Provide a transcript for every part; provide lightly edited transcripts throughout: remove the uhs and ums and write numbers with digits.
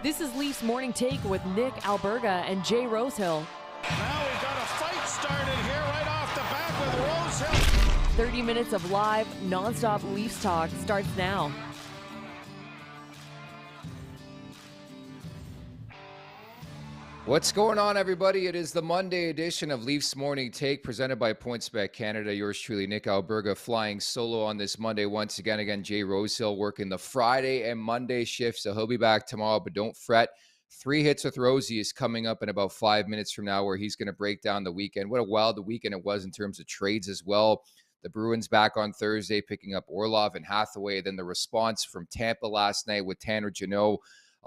This is Leafs Morning Take with Nick Alberga and Jay Rosehill. Now we've got a fight started here right off the bat with Rosehill. 30 minutes of live, nonstop Leafs talk starts now. What's going on, everybody? It is the Monday edition of Leafs Morning Take presented by PointsBet Canada. Yours truly, Nick Alberga, flying solo on this Monday once again. Jay Rosehill working the Friday and Monday shifts, so he'll be back tomorrow, but don't fret. 3 Hits with Rosey is coming up in about 5 minutes from now, where he's going to break down the weekend. What a wild weekend it was in terms of trades as well. The Bruins back on Thursday, picking up Orlov and Hathaway. Then the response from Tampa last night with Tanner Jeannot.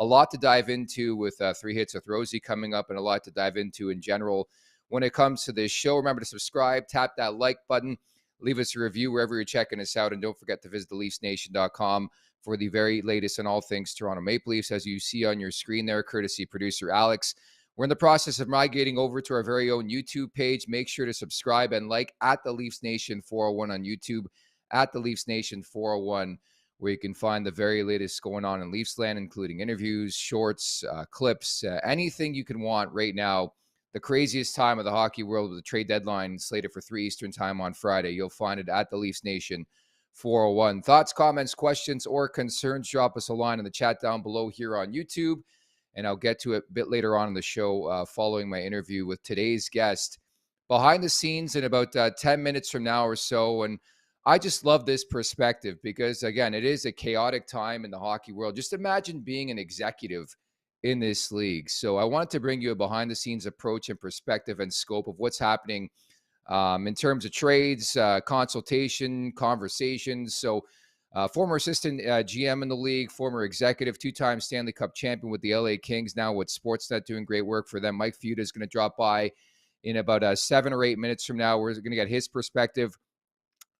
A lot to dive into with 3 Hits with Rosey coming up, and a lot to dive into in general when it comes to this show. Remember to subscribe, tap that like button, leave us a review wherever you're checking us out, and don't forget to visit theleafsnation.com for the very latest on all things Toronto Maple Leafs, as you see on your screen there, courtesy producer Alex. We're in the process of migrating over to our very own YouTube page. Make sure to subscribe and like at the Leafs Nation 401 on YouTube, at the Leafs Nation 401, where you can find the very latest going on in Leafs land, including interviews, shorts, clips, anything you can want right now. The craziest time of the hockey world with the trade deadline slated for 3 Eastern time on Friday. You'll find it at the Leafs Nation 401. Thoughts, comments, questions, or concerns, drop us a line in the chat down below here on YouTube, and I'll get to it a bit later on in the show following my interview with today's guest. Behind the scenes in about 10 minutes from now or so, and I just love this perspective because, again, it is a chaotic time in the hockey world. Just imagine being an executive in this league. So I wanted to bring you a behind-the-scenes approach and perspective and scope of what's happening in terms of trades, consultation, conversations. So former assistant GM in the league, former executive, 2-time Stanley Cup champion with the LA Kings, now with Sportsnet doing great work for them. Mike Futa is going to drop by in about 7 or 8 minutes from now. We're going to get his perspective.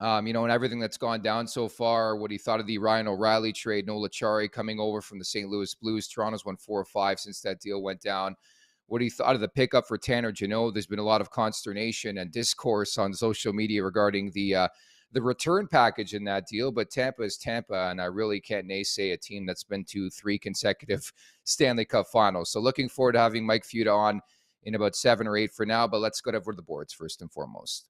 And everything that's gone down so far, what he thought of the Ryan O'Reilly trade, Nola Chari coming over from the St. Louis Blues. Toronto's won 4 or 5 since that deal went down. What he thought of the pickup for Tanner Jeannot. There's been a lot of consternation and discourse on social media regarding the return package in that deal, but Tampa is Tampa, and I really can't naysay a team that's been to 3 consecutive Stanley Cup finals. So looking forward to having Mike Futa on in about 7 or 8 for now, but let's go over the boards first and foremost.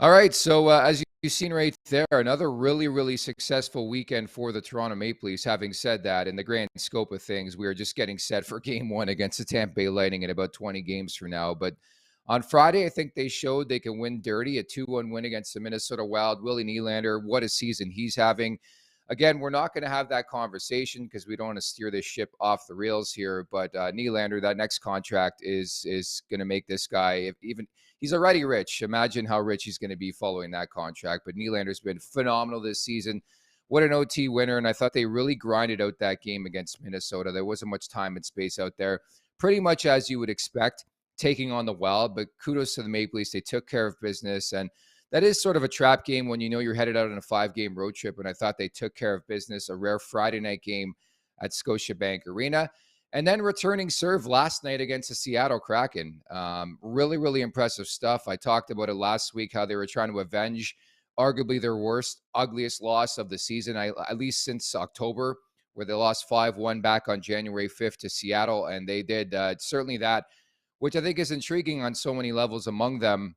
All right, so as you've seen right there, another really, really successful weekend for the Toronto Maple Leafs. Having said that, in the grand scope of things, we are just getting set for Game 1 against the Tampa Bay Lightning in about 20 games from now. But on Friday, I think they showed they can win dirty, a 2-1 win against the Minnesota Wild. Willie Nylander, what a season he's having. Again, we're not going to have that conversation because we don't want to steer this ship off the rails here. But Nylander, that next contract is going to make this guy he's already rich. Imagine how rich he's going to be following that contract. But Nylander's been phenomenal this season. What an OT winner. And I thought they really grinded out that game against Minnesota. There wasn't much time and space out there. Pretty much as you would expect, taking on the Wild. But kudos to the Maple Leafs. They took care of business. And that is sort of a trap game when you know you're headed out on a 5-game road trip. And I thought they took care of business. A rare Friday night game at Scotiabank Arena. And then returning serve last night against the Seattle Kraken. Really, really impressive stuff. I talked about it last week, how they were trying to avenge arguably their worst, ugliest loss of the season, at least since October, where they lost 5-1 back on January 5th to Seattle. And they did certainly that, which I think is intriguing on so many levels. Among them,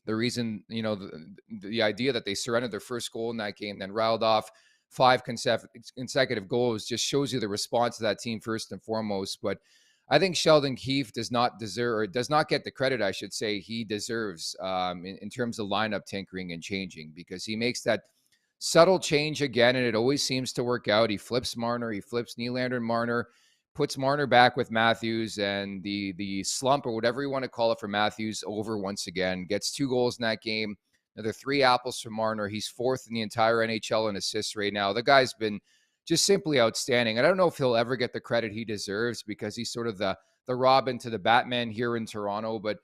the reason, the idea that they surrendered their first goal in that game, then riled off 5 consecutive goals, just shows you the response of that team first and foremost. But I think Sheldon Keefe does not get the credit, I should say, he deserves in terms of lineup tinkering and changing, because he makes that subtle change again, and it always seems to work out. He flips Marner, he flips Nylander and Marner, puts Marner back with Matthews, and the slump, or whatever you want to call it, for Matthews over once again. Gets 2 goals in that game. Another 3 apples from Marner. He's 4th in the entire NHL in assists right now. The guy's been just simply outstanding. And I don't know if he'll ever get the credit he deserves, because he's sort of the Robin to the Batman here in Toronto. But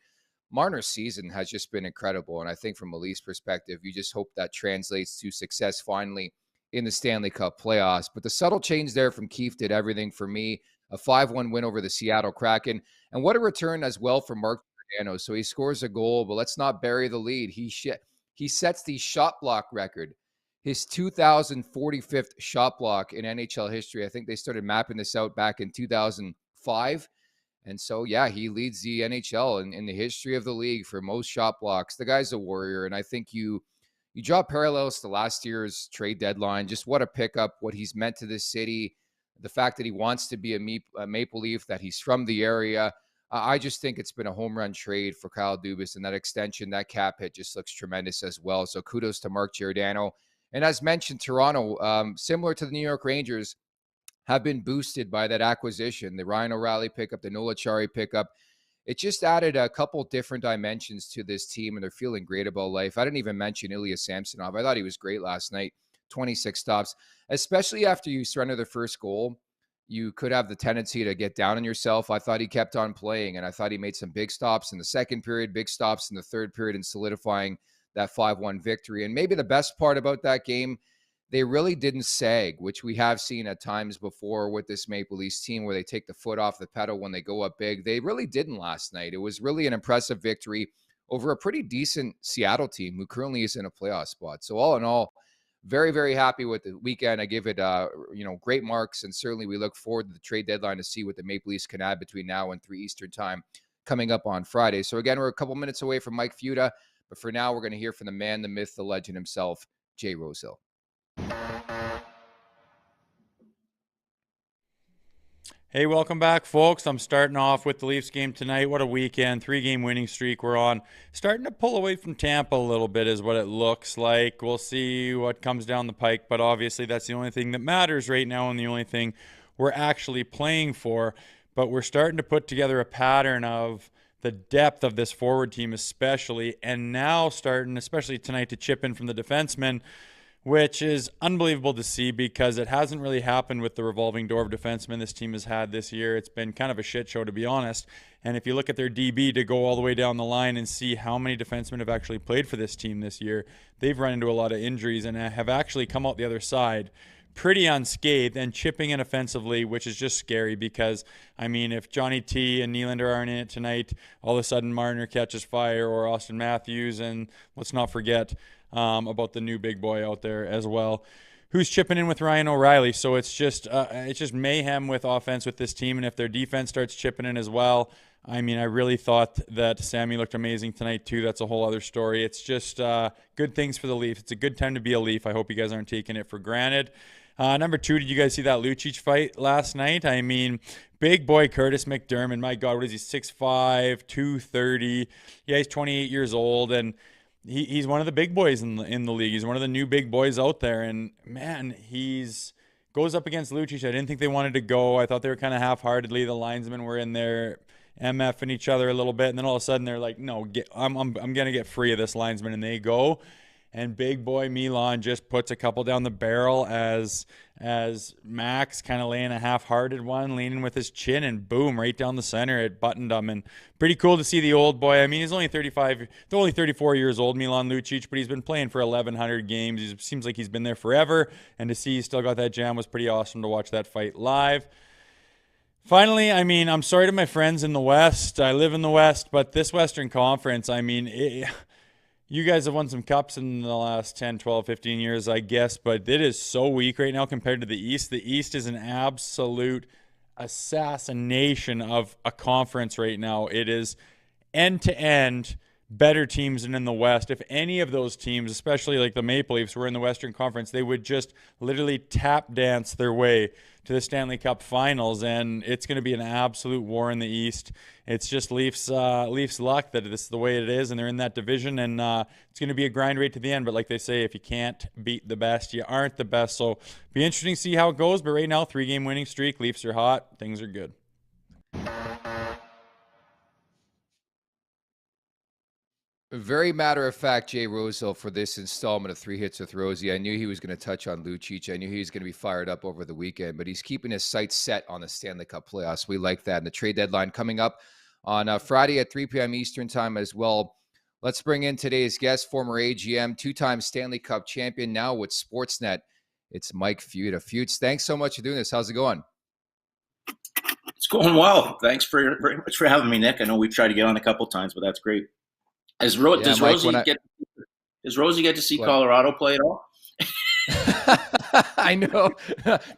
Marner's season has just been incredible. And I think from a Leafs perspective, you just hope that translates to success finally in the Stanley Cup playoffs. But the subtle change there from Keefe did everything for me. A 5-1 win over the Seattle Kraken. And what a return as well for Mark Giordano. So he scores a goal, but let's not bury the lead. He sets the shot block record his 2045th shot block in NHL history. I think they started mapping this out back in 2005. And so, yeah, he leads the NHL in the history of the league for most shot blocks. The guy's a warrior. And I think you draw parallels to last year's trade deadline. Just what a pickup, what he's meant to this city, the fact that he wants to be a Maple Leaf, that he's from the area. I just think it's been a home run trade for Kyle Dubas, and that extension, that cap hit just looks tremendous as well. So kudos to Mark Giordano. And as mentioned, Toronto, similar to the New York Rangers, have been boosted by that acquisition, the Ryan O'Reilly pickup, the Nola Chari pickup. It just added a couple different dimensions to this team, and they're feeling great about life. I didn't even mention Ilya Samsonov. I thought he was great last night, 26 stops, especially after you surrender the first goal. You could have the tendency to get down on yourself. I thought he kept on playing, and I thought he made some big stops in the second period, big stops in the third period, and solidifying that 5-1 victory. And maybe the best part about that game, they really didn't sag, which we have seen at times before with this Maple Leafs team where they take the foot off the pedal when they go up big. They really didn't last night. It was really an impressive victory over a pretty decent Seattle team who currently is in a playoff spot. So all in all, very, very happy with the weekend. I give it, great marks, and certainly we look forward to the trade deadline to see what the Maple Leafs can add between now and 3 Eastern time coming up on Friday. So again, we're a couple minutes away from Mike Futa, but for now, we're going to hear from the man, the myth, the legend himself, Jay Rosehill. Hey, welcome back, folks. I'm starting off with the Leafs game tonight. What a weekend. 3-game winning streak we're on. Starting to pull away from Tampa a little bit is what it looks like. We'll see what comes down the pike, but obviously that's the only thing that matters right now and the only thing we're actually playing for. But we're starting to put together a pattern of the depth of this forward team especially, and now starting, especially tonight, to chip in from the defensemen, which is unbelievable to see because it hasn't really happened with the revolving door of defensemen this team has had this year. It's been kind of a shit show, to be honest. And if you look at their DB to go all the way down the line and see how many defensemen have actually played for this team this year, they've run into a lot of injuries and have actually come out the other side pretty unscathed and chipping in offensively, which is just scary because, I mean, if Johnny T and Nylander aren't in it tonight, all of a sudden Marner catches fire or Austin Matthews, and let's not forget about the new big boy out there as well, who's chipping in with Ryan O'Reilly. So it's just mayhem with offense with this team, and if their defense starts chipping in as well, I mean, I really thought that Sammy looked amazing tonight too. That's a whole other story. It's just good things for the Leafs. It's a good time to be a Leaf. I hope you guys aren't taking it for granted. Number 2, did you guys see that Lucic fight last night? I mean, big boy Curtis McDermott, my God, what is he, 6'5", 230. Yeah, he's 28 years old, and he's one of the big boys in the league. He's one of the new big boys out there, and man, goes up against Lucic. I didn't think they wanted to go. I thought they were kind of half-heartedly. The linesmen were in there MFing each other a little bit, and then all of a sudden they're like, no, I'm gonna get free of this linesman, and they go. And big boy Milan just puts a couple down the barrel as Max kind of laying a half-hearted one, leaning with his chin, and boom, right down the center, it buttoned him. And pretty cool to see the old boy. I mean, he's only 34 years old, Milan Lucic, but he's been playing for 1,100 games. He seems like he's been there forever. And to see he's still got that jam was pretty awesome to watch that fight live. Finally, I mean, I'm sorry to my friends in the West. I live in the West, but this Western Conference, I mean, you guys have won some cups in the last 10, 12, 15 years, I guess, but it is so weak right now compared to the East. The East is an absolute assassination of a conference right now. It is end-to-end better teams than in the West. If any of those teams, especially like the Maple Leafs, were in the Western Conference, they would just literally tap dance their way to the Stanley Cup Finals, and it's going to be an absolute war in the East. It's just Leafs luck that this is the way it is, and they're in that division, and it's going to be a grind right to the end. But like they say, if you can't beat the best, you aren't the best. So be interesting to see how it goes. But right now, 3-game winning streak. Leafs are hot. Things are good. Very matter-of-fact, Jay Rosehill for this installment of 3 Hits with Rosey. I knew he was going to touch on Lucic. I knew he was going to be fired up over the weekend, but he's keeping his sights set on the Stanley Cup playoffs. We like that. And the trade deadline coming up on Friday at 3 p.m. Eastern time as well. Let's bring in today's guest, former AGM, 2-time Stanley Cup champion, now with Sportsnet. It's Mike Futa. Futes, thanks so much for doing this. How's it going? It's going well. Thanks very much for having me, Nick. I know we've tried to get on a couple times, but that's great. Does Rosie get to see Colorado play at all? I know.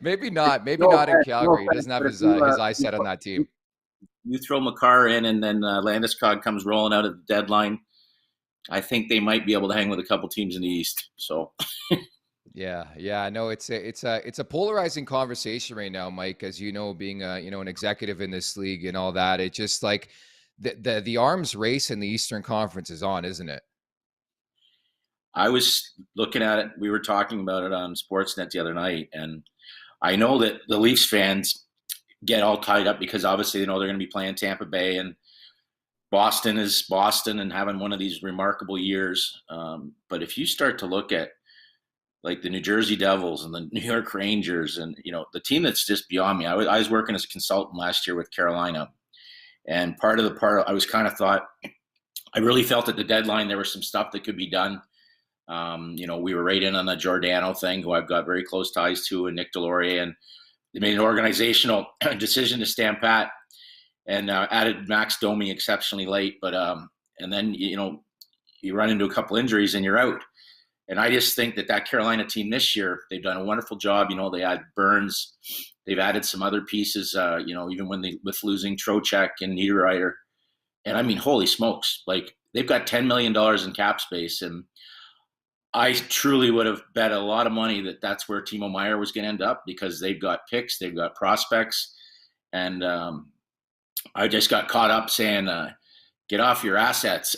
Maybe not. Maybe No not in offense, no Calgary. He offense, doesn't have but his his eyes set on that team. you throw Makar in and then Landeskog comes rolling out at the deadline, I think they might be able to hang with a couple teams in the East. So Yeah. No, it's a polarizing conversation right now, Mike. As you know, being an executive in this league and all that, it just like the arms race in the Eastern Conference is on, isn't it? I was looking at it. We were talking about it on Sportsnet the other night, and I know that the Leafs fans get all tied up because obviously they know they're going to be playing Tampa Bay, and Boston is Boston and having one of these remarkable years. But if you start to look at like the New Jersey Devils and the New York Rangers, and the team that's just beyond me. I was working as a consultant last year with Carolina, and part I was kind of thought I really felt at the deadline there was some stuff that could be done. We were right in on the Giordano thing, who I've got very close ties to, and Nick Delorier, and they made an organizational decision to stand pat and added Max Domi exceptionally late. But and then you run into a couple injuries and you're out. And I just think that Carolina team this year, they've done a wonderful job. They had Burns, they've added some other pieces. Even with losing Trocheck and Niederreiter, and I mean, holy smokes, like they've got $10 million in cap space, and I truly would have bet a lot of money that that's where Timo Meier was going to end up, because they've got picks, they've got prospects. And I just got caught up saying, get off your assets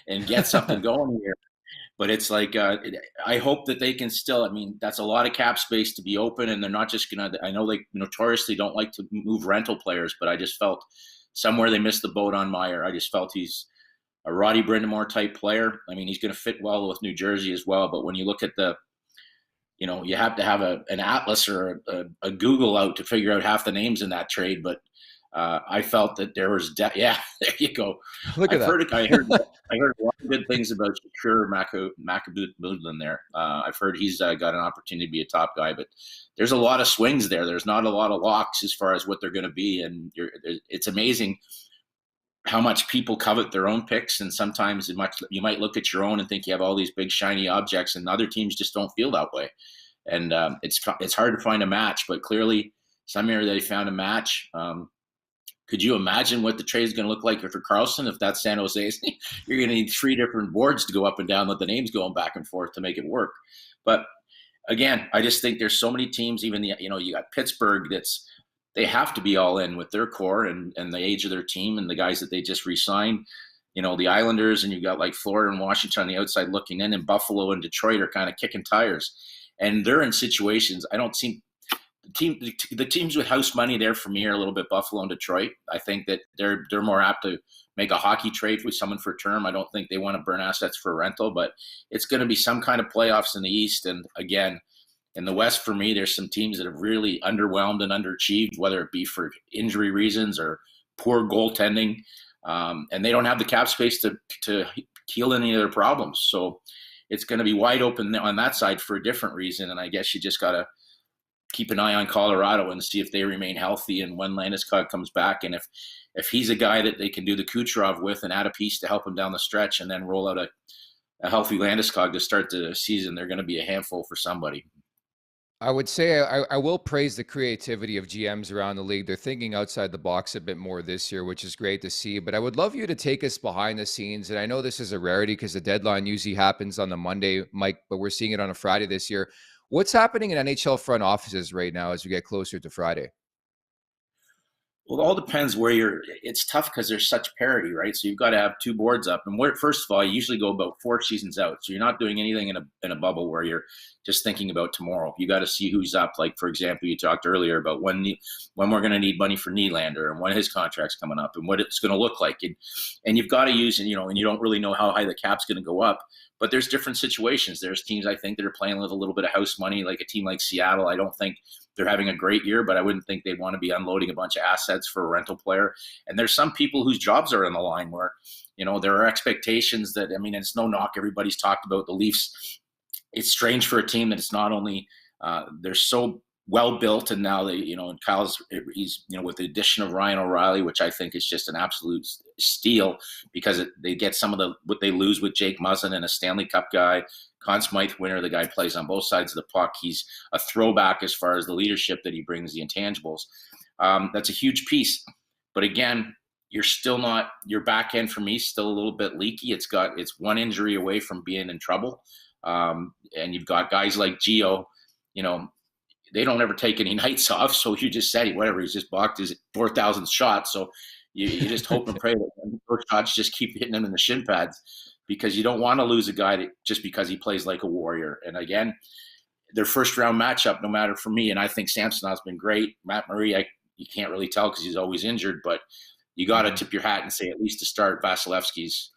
and get something going here. But it's like, I hope that they can still, that's a lot of cap space to be open, and they're not just going to, I know they notoriously don't like to move rental players, but I just felt somewhere they missed the boat on Meier. I just felt he's a Roddy Brindamore type player. He's going to fit well with New Jersey as well. But when you look at you have to have an atlas or a Google out to figure out half the names in that trade. But I felt that there was, yeah, there you go. Look at that. I heard a lot of good things about Shakur Makabudlin there. I've heard he's got an opportunity to be a top guy, but there's a lot of swings there. There's not a lot of locks as far as what they're going to be. And it's amazing how much people covet their own picks. And sometimes you might look at your own and think you have all these big shiny objects, and other teams just don't feel that way. And it's hard to find a match, but clearly some area they found a match. Could you imagine what the trade is going to look like for Carlson if that's San Jose? You're going to need 3 different boards to go up and down with the names going back and forth to make it work. But again, I just think there's so many teams, even you got Pittsburgh, they have to be all in with their core and the age of their team and the guys that they just re-signed. The Islanders, and you've got like Florida and Washington on the outside looking in, and Buffalo and Detroit are kind of kicking tires. And they're in situations, I don't see the teams with house money there for me are a little bit Buffalo and Detroit. I think that they're more apt to make a hockey trade with someone for term. I don't think they want to burn assets for rental, but it's going to be some kind of playoffs in the East. And again, in the West, for me, there's some teams that have really underwhelmed and underachieved, whether it be for injury reasons or poor goaltending. And they don't have the cap space to heal any of their problems. So it's going to be wide open on that side for a different reason. And I guess you just got to keep an eye on Colorado and see if they remain healthy and when Landeskog comes back. And if he's a guy that they can do the Kucherov with and add a piece to help him down the stretch and then roll out a healthy Landeskog to start the season, they're going to be a handful for somebody. I would say I will praise the creativity of GMs around the league. They're thinking outside the box a bit more this year, which is great to see. But I would love you to take us behind the scenes. And I know this is a rarity because the deadline usually happens on the Monday, Mike, but we're seeing it on a Friday this year. What's happening in NHL front offices right now as we get closer to Friday? Well, it all depends where it's tough because there's such parity, right? So you've got to have 2 boards up. And first of all, you usually go about 4 seasons out. So you're not doing anything in a bubble where you're just thinking about tomorrow. You got to see who's up. Like, for example, you talked earlier about when we're going to need money for Nylander and when his contract's coming up and what it's going to look like. And you've got to use, and you don't really know how high the cap's going to go up. But there's different situations. There's teams, I think, that are playing with a little bit of house money, like a team like Seattle. I don't think they're having a great year, but I wouldn't think they'd want to be unloading a bunch of assets for a rental player. And there's some people whose jobs are in the line where, there are expectations that, it's no knock. Everybody's talked about the Leafs. It's strange for a team that it's not only they're so well built, and now and he's with the addition of Ryan O'Reilly, which I think is just an absolute steal, because they get some of what they lose with Jake Muzzin and a Stanley Cup guy, Conn Smythe winner. The guy plays on both sides of the puck. He's a throwback as far as the leadership that he brings, the intangibles. That's a huge piece. But again, you're still not, your back end for me is still a little bit leaky. It's one injury away from being in trouble. And you've got guys like Gio, they don't ever take any nights off. So you just said he's just blocked his 4,000th shot. So you just hope and pray that those shots just keep hitting him in the shin pads, because you don't want to lose a guy just because he plays like a warrior. And again, their first round matchup, no matter for me, and I think Samsonov's been great. Matt Murray, you can't really tell because he's always injured, but you got to tip your hat and say, at least to start, Vasilevsky's,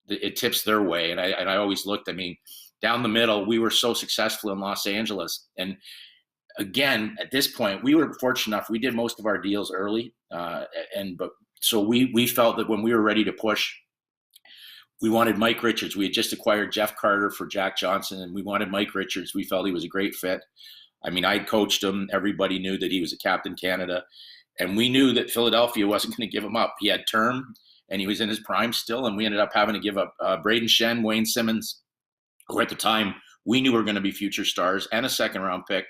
it tips their way. And I always looked, down the middle, we were so successful in Los Angeles. And again, at this point, we were fortunate enough, we did most of our deals early. So we felt that when we were ready to push, we wanted Mike Richards. We had just acquired Jeff Carter for Jack Johnson, and we wanted Mike Richards. We felt he was a great fit. I coached him. Everybody knew that he was a Captain Canada. And we knew that Philadelphia wasn't going to give him up. He had term, and he was in his prime still, and we ended up having to give up Braden Shen, Wayne Simmons, who at the time we knew were going to be future stars, and a second-round pick.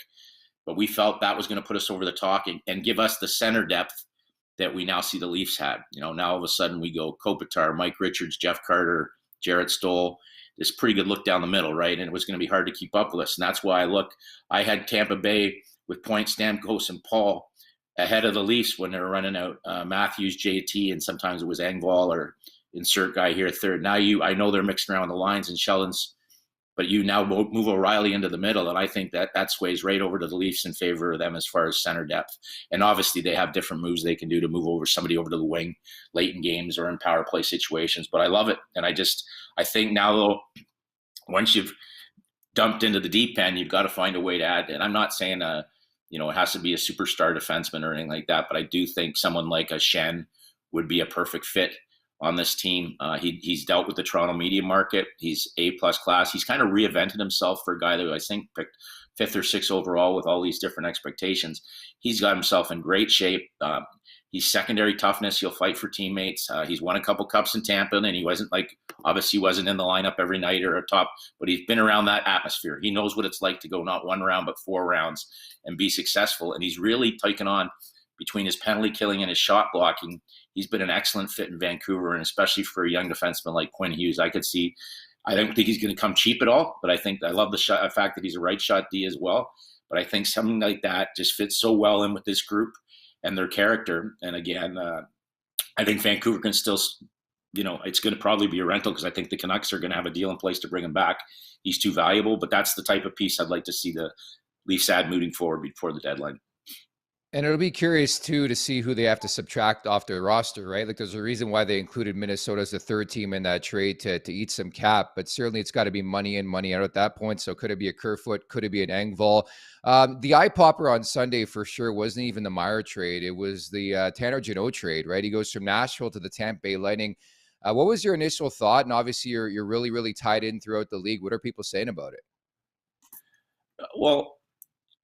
But we felt that was going to put us over the top and give us the center depth that we now see the Leafs had. Now all of a sudden we go Kopitar, Mike Richards, Jeff Carter, Jarrett Stoll. It's a pretty good look down the middle, right? And it was going to be hard to keep up with us. And that's why I had Tampa Bay with Point, Stamkos, and Paul ahead of the Leafs when they were running out Matthews, JT, and sometimes it was Engvall or insert guy here third. Now I know they're mixing around the lines and Sheldon's, but you now move O'Reilly into the middle, and I think that sways right over to the Leafs in favor of them as far as center depth. And obviously they have different moves they can do to move somebody over to the wing late in games or in power play situations. But I love it, and I think now, though, once you've dumped into the deep end, you've got to find a way to add. And I'm not saying it has to be a superstar defenseman or anything like that, but I do think someone like a Shen would be a perfect fit on this team. He's dealt with the Toronto media market. He's A-plus class. He's kind of reinvented himself for a guy that I think picked 5th or 6th overall with all these different expectations. He's got himself in great shape. He's secondary toughness. He'll fight for teammates. He's won a couple cups in Tampa, and he wasn't obviously wasn't in the lineup every night or a top, but he's been around that atmosphere. He knows what it's like to go not 1 round, but 4 rounds and be successful. And he's really taken on, between his penalty killing and his shot blocking, he's been an excellent fit in Vancouver, and especially for a young defenseman like Quinn Hughes. I don't think he's going to come cheap at all, but I love the fact that he's a right shot D as well. But I think something like that just fits so well in with this group and their character. And again, I think Vancouver can still, it's going to probably be a rental, because I think the Canucks are going to have a deal in place to bring him back. He's too valuable, but that's the type of piece I'd like to see the Leafs add moving forward before the deadline. And it'll be curious, too, to see who they have to subtract off their roster, right? There's a reason why they included Minnesota as the 3rd team in that trade to eat some cap, but certainly it's got to be money in, money out at that point. So could it be a Kerfoot? Could it be an Engvall? The eye popper on Sunday for sure wasn't even the Meyer trade. It was the Tanner Jeannot trade, right? He goes from Nashville to the Tampa Bay Lightning. What was your initial thought? And obviously you're really, really tied in throughout the league. What are people saying about it? Well,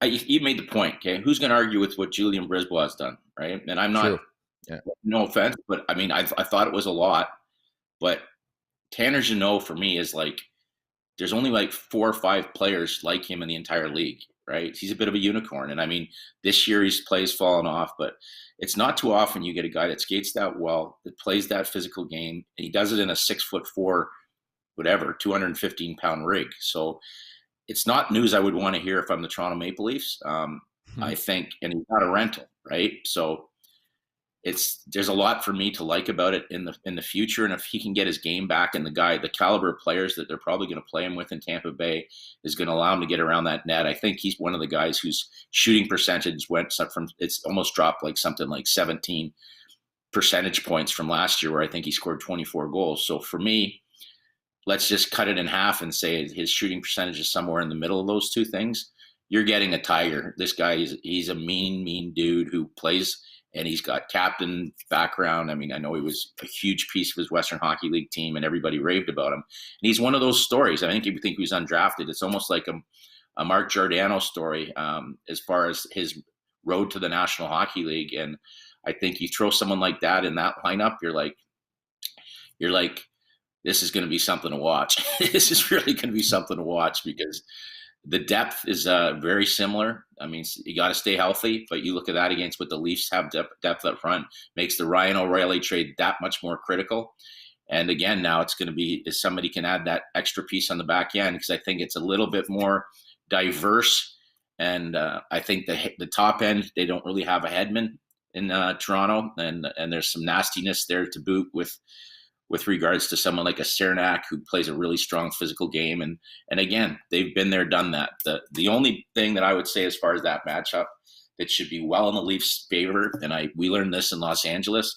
you made the point, okay? Who's going to argue with what Julian Brisbois has done, right? And I'm not, no offense, but I thought it was a lot. But Tanner Jeannot for me is there's only 4 or 5 players like him in the entire league, right? He's a bit of a unicorn. And this year his play's fallen off, but it's not too often you get a guy that skates that well, that plays that physical game, and he does it in a 6'4", 215-pound rig. So it's not news I would want to hear if I'm the Toronto Maple Leafs. I think, and he's not a rental, right? So there's a lot for me to like about it in the future. And if he can get his game back, and the caliber of players that they're probably going to play him with in Tampa Bay is going to allow him to get around that net, I think he's one of the guys whose shooting percentage it's almost dropped something like 17 percentage points from last year, where I think he scored 24 goals. So for me, let's just cut it in half and say his shooting percentage is somewhere in the middle of those two things. You're getting a tiger. This guy, he's a mean dude who plays, and he's got captain background. I know he was a huge piece of his Western Hockey League team, and everybody raved about him. And he's one of those stories. I think if you think he was undrafted, it's almost like Mark Giordano story as far as his road to the National Hockey League. And I think you throw someone like that in that lineup, you're like, this is going to be something to watch. This is really going to be something to watch because the depth is very similar. I mean, you got to stay healthy, but you look at that against what the Leafs have depth up front, makes the Ryan O'Reilly trade that much more critical. And again, now it's going to be if somebody can add that extra piece on the back end, because I think it's a little bit more diverse. And I think the top end, they don't really have a Hedman in Toronto, and there's some nastiness there to boot with regards to someone like a Cernak who plays a really strong physical game. And again, they've been there, done that. The only thing that I would say as far as that matchup that should be well in the Leafs' favor, and we learned this in Los Angeles,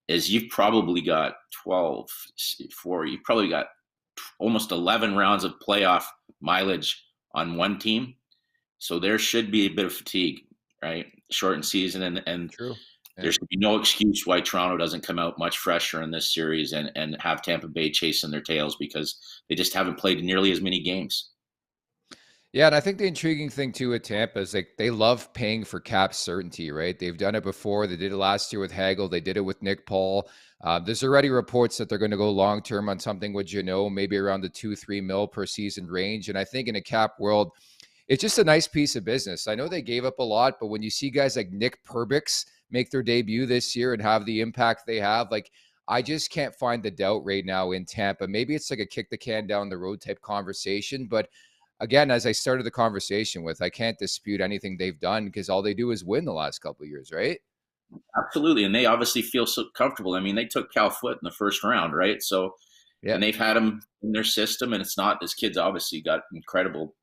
is you've probably got you've probably got almost 11 rounds of playoff mileage on one team. So there should be a bit of fatigue, right? Shortened season, and True. There should be no excuse why Toronto doesn't come out much fresher in this series and have Tampa Bay chasing their tails, because they just haven't played nearly as many games. Yeah, and I think the intriguing thing too with Tampa is like they love paying for cap certainty, right? They've done it before. They did it last year with Hagel. They did it with Nick Paul. There's already reports that they're going to go long term on something with maybe around the 2-3 mil per season range. And I think in a cap world, it's just a nice piece of business. I know they gave up a lot, but when you see guys like Nick Perbix make their debut this year and have the impact they have, like I just can't find the doubt right now in Tampa. Maybe it's like a kick the can down the road type conversation, but again, as I started the conversation with, I can't dispute anything they've done because all they do is win the last couple of years, right? Absolutely, and they obviously feel so comfortable. I mean, they took Cal Foote in the first round, right? So, yeah, and they've had him in their system, and it's not, this kid's obviously got incredible,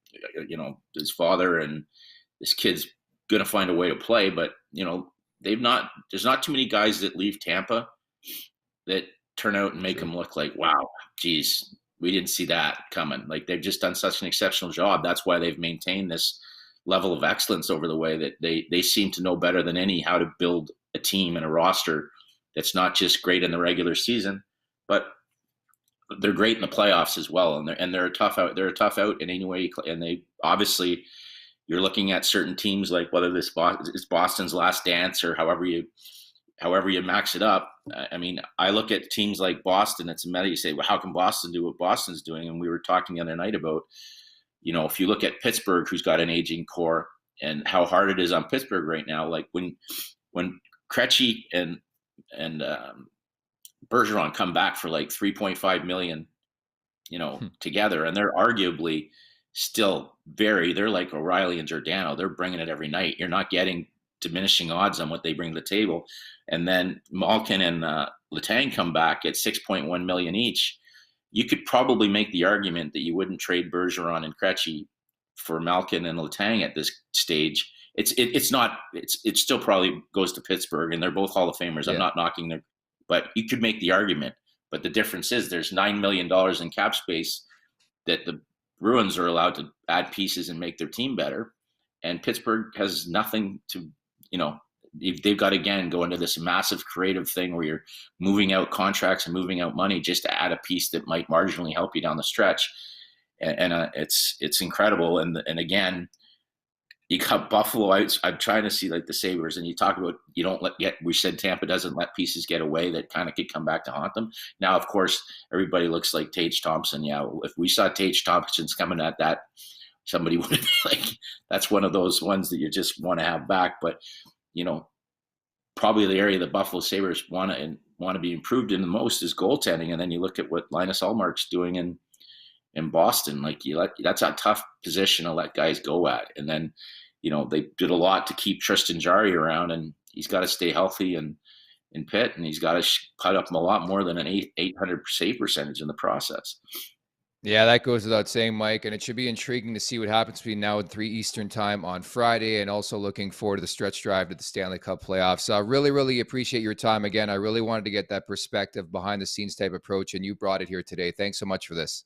his father, and this kid's going to find a way to play, but, there's not too many guys that leave Tampa that turn out and make them look like, wow, geez, we didn't see that coming. Like, they've just done such an exceptional job. That's why they've maintained this level of excellence over the way that they seem to know better than any how to build a team and a roster that's not just great in the regular season, but they're great in the playoffs as well. And they're a tough out. They're a tough out in any way. And they obviously, you're looking at certain teams like whether this is Boston's last dance or however you max it up. I mean, I look at teams like Boston. It's a matter, you say, well, how can Boston do what Boston's doing? And we were talking the other night about, if you look at Pittsburgh, who's got an aging core, and how hard it is on Pittsburgh right now. Like when Krejci and Bergeron come back for like $3.5 million, together, and they're arguably still they're like O'Reilly and Giordano. They're bringing it every night. You're not getting diminishing odds on what they bring to the table. And then Malkin and Letang come back at $6.1 million each. You could probably make the argument that you wouldn't trade Bergeron and Krejci for Malkin and Letang at this stage. It still probably goes to Pittsburgh, and they're both Hall of Famers. Yeah. I'm not knocking them, but you could make the argument. But the difference is there's $9 million in cap space that the Bruins are allowed to add pieces and make their team better. And Pittsburgh has nothing to, they've got to, again, go into this massive creative thing where you're moving out contracts and moving out money just to add a piece that might marginally help you down the stretch. And it's incredible. And again, you got Buffalo out. I'm trying to see like the Sabres, and you talk about we said Tampa doesn't let pieces get away that kind of could come back to haunt them. Now, of course, everybody looks like Tage Thompson. Yeah, if we saw Tage Thompson's coming at that, somebody would be like, that's one of those ones that you just want to have back. But, probably the area the Buffalo Sabres want to be improved in the most is goaltending. And then you look at what Linus Ullmark's doing in Boston. Like that's a tough position to let guys go at. And then, they did a lot to keep Tristan Jarry around, and he's got to stay healthy and in Pitt, and he's got to cut up a lot more than an 800 save percentage in the process. Yeah, that goes without saying, Mike, and it should be intriguing to see what happens between now and 3 Eastern time on Friday, and also looking forward to the stretch drive to the Stanley Cup playoffs. So I really, really appreciate your time. Again, I really wanted to get that perspective, behind-the-scenes type approach, and you brought it here today. Thanks so much for this.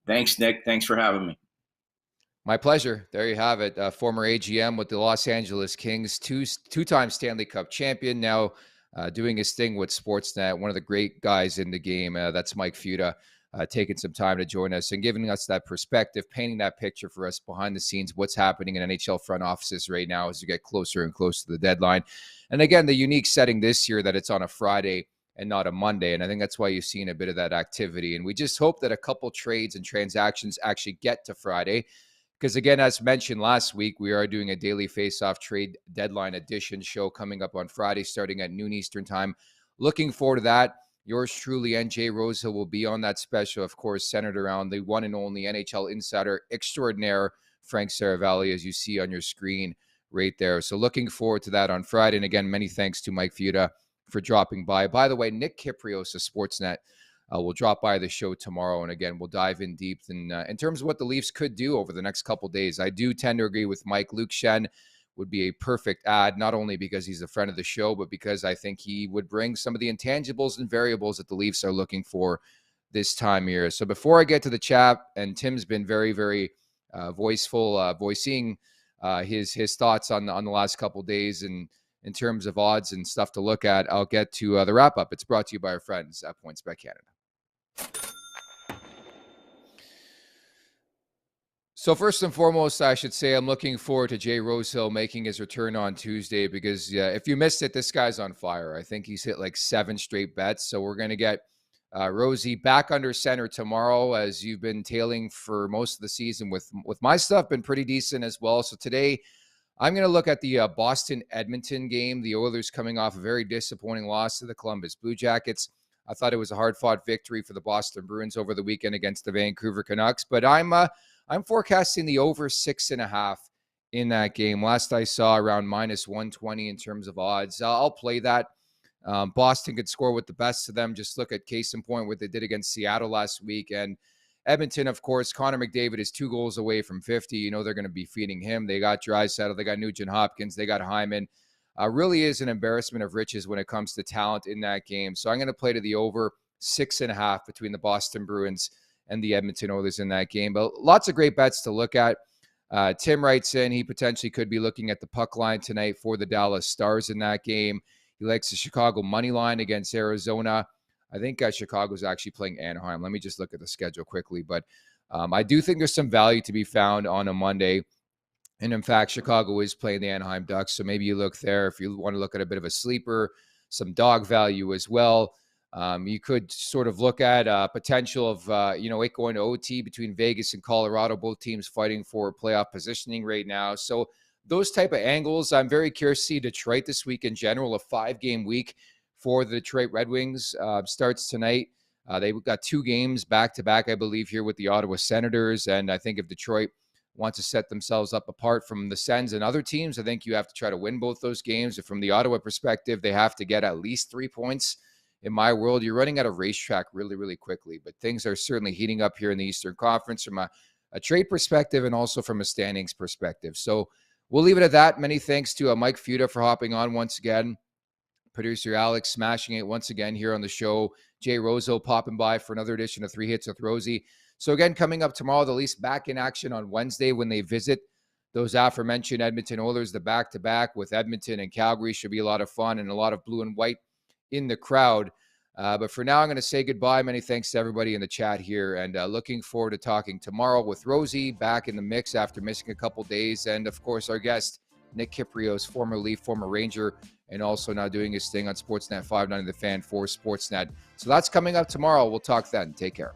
Thanks, Nick. Thanks for having me. My pleasure. There you have it. Former AGM with the Los Angeles Kings, two-time Stanley Cup champion, now doing his thing with Sportsnet, one of the great guys in the game. That's Mike Futa. taking some time to join us and giving us that perspective, painting that picture for us behind the scenes, what's happening in NHL front offices right now as you get closer and closer to the deadline. And again, the unique setting this year that it's on a Friday and not a Monday. And I think that's why you've seen a bit of that activity. And we just hope that a couple trades and transactions actually get to Friday. Because again, as mentioned last week, we are doing a Daily Faceoff trade deadline edition show coming up on Friday, starting at noon Eastern time. Looking forward to that. Yours truly, NJ Rosehill, will be on that special, of course, centered around the one and only NHL insider extraordinaire, Frank Saravalli, as you see on your screen right there. So looking forward to that on Friday. And again, many thanks to Mike Futa for dropping by. By the way, Nick Kyprios of Sportsnet will drop by the show tomorrow. And again, we'll dive in deep in terms of what the Leafs could do over the next couple days. I do tend to agree with Mike. Luke Shen would be a perfect add, not only because he's a friend of the show, but because I think he would bring some of the intangibles and variables that the Leafs are looking for this time of year. So before I get to the chat, and Tim's been very, very voicing his thoughts on the last couple days and in terms of odds and stuff to look at, I'll get to the wrap-up. It's brought to you by our friends at PointsBet Canada. So first and foremost, I should say I'm looking forward to Jay Rosehill making his return on Tuesday because if you missed it, this guy's on fire. I think he's hit like 7 straight bets. So we're going to get Rosey back under center tomorrow, as you've been tailing for most of the season with my stuff, been pretty decent as well. So today I'm going to look at the Boston-Edmonton game. The Oilers coming off a very disappointing loss to the Columbus Blue Jackets. I thought it was a hard-fought victory for the Boston Bruins over the weekend against the Vancouver Canucks, but I'm forecasting the over 6.5 in that game. Last I saw, around minus 120 in terms of odds. I'll play that. Boston could score with the best of them. Just look at case in point what they did against Seattle last week. And Edmonton, of course, Connor McDavid is 2 goals away from 50. You know they're going to be feeding him. They got Draisaitl, they got Nugent Hopkins, they got Hyman. Really is an embarrassment of riches when it comes to talent in that game. So I'm going to play to the over 6.5 between the Boston Bruins and the Edmonton Oilers in that game. But lots of great bets to look at. Tim writes in, he potentially could be looking at the puck line tonight for the Dallas Stars in that game. He likes the Chicago money line against Arizona. I think Chicago's actually playing Anaheim. Let me just look at the schedule quickly. But I do think there's some value to be found on a Monday. And in fact, Chicago is playing the Anaheim Ducks. So maybe you look there if you want to look at a bit of a sleeper, some dog value as well. You could sort of look at potential of, it going to OT between Vegas and Colorado, both teams fighting for playoff positioning right now. So those type of angles, I'm very curious to see Detroit this week in general. A 5-game week for the Detroit Red Wings starts tonight. They've got 2 games back-to-back, I believe, here with the Ottawa Senators. And I think if Detroit wants to set themselves up apart from the Sens and other teams, I think you have to try to win both those games. From the Ottawa perspective, they have to get at least 3 points. In my world, you're running out of racetrack really, really quickly. But things are certainly heating up here in the Eastern Conference from a trade perspective and also from a standings perspective. So we'll leave it at that. Many thanks to Mike Futa for hopping on once again. Producer Alex smashing it once again here on the show. Jay Rosehill popping by for another edition of 3 Hits with Rosey. So again, coming up tomorrow, the Leafs back in action on Wednesday when they visit those aforementioned Edmonton Oilers. The back-to-back with Edmonton and Calgary should be a lot of fun and a lot of blue and white in the crowd. But for now, I'm going to say goodbye. Many thanks to everybody in the chat here, and looking forward to talking tomorrow with Rosey back in the mix after missing a couple days. And of course, our guest, Nick Kyprios, former Leaf, former Ranger, and also now doing his thing on Sportsnet 590 The Fan for Sportsnet. So that's coming up tomorrow. We'll talk then. Take care.